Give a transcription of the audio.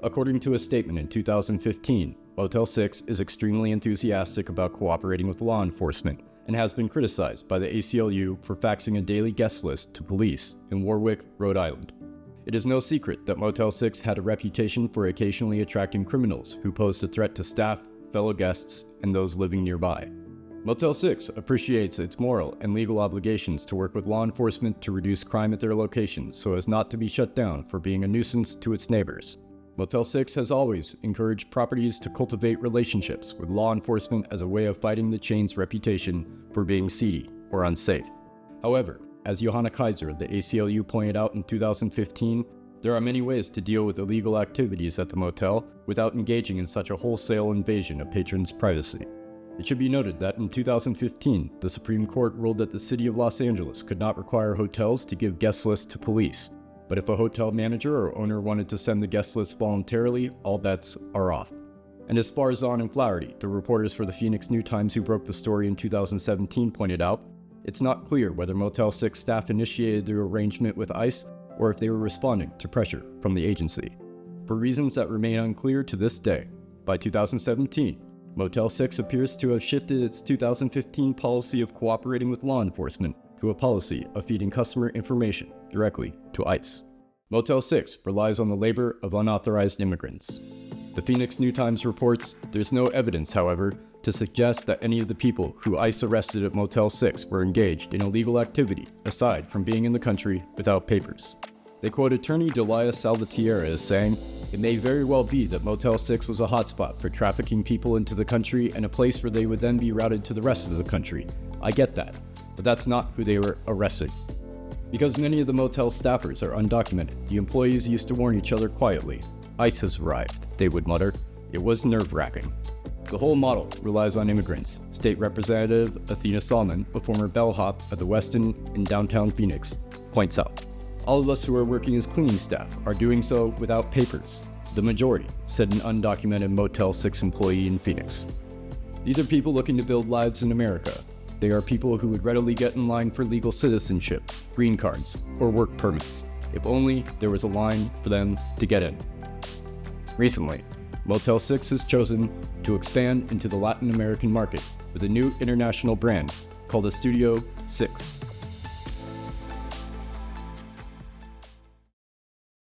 According to a statement in 2015, Motel 6 is extremely enthusiastic about cooperating with law enforcement and has been criticized by the ACLU for faxing a daily guest list to police in Warwick, Rhode Island. It is no secret that Motel 6 had a reputation for occasionally attracting criminals who posed a threat to staff, fellow guests, and those living nearby. Motel 6 appreciates its moral and legal obligations to work with law enforcement to reduce crime at their locations so as not to be shut down for being a nuisance to its neighbors. Motel 6 has always encouraged properties to cultivate relationships with law enforcement as a way of fighting the chain's reputation for being seedy or unsafe. However, as Johanna Kaiser of the ACLU pointed out in 2015, there are many ways to deal with illegal activities at the motel without engaging in such a wholesale invasion of patrons' privacy. It should be noted that in 2015, the Supreme Court ruled that the City of Los Angeles could not require hotels to give guest lists to police. But if a hotel manager or owner wanted to send the guest list voluntarily, all bets are off. And as far as Zahn and Flaherty, the reporters for the Phoenix New Times who broke the story in 2017 pointed out, it's not clear whether Motel 6 staff initiated the arrangement with ICE or if they were responding to pressure from the agency. For reasons that remain unclear to this day, by 2017, Motel 6 appears to have shifted its 2015 policy of cooperating with law enforcement to a policy of feeding customer information directly to ICE. Motel 6 relies on the labor of unauthorized immigrants. The Phoenix New Times reports there's no evidence, however, to suggest that any of the people who ICE arrested at Motel 6 were engaged in illegal activity aside from being in the country without papers. They quote attorney Delia Salvatierra as saying, "It may very well be that Motel 6 was a hotspot for trafficking people into the country and a place where they would then be routed to the rest of the country. I get that, but that's not who they were arresting." Because many of the motel staffers are undocumented, the employees used to warn each other quietly. "ICE has arrived," they would mutter. It was nerve-wracking. The whole model relies on immigrants. State Representative Athena Salmon, a former bellhop at the Westin in downtown Phoenix, points out, "All of us who are working as cleaning staff are doing so without papers. The majority," said an undocumented Motel 6 employee in Phoenix. "These are people looking to build lives in America. They are people who would readily get in line for legal citizenship, green cards, or work permits, if only there was a line for them to get in." Recently, Motel 6 has chosen to expand into the Latin American market with a new international brand called a Studio 6.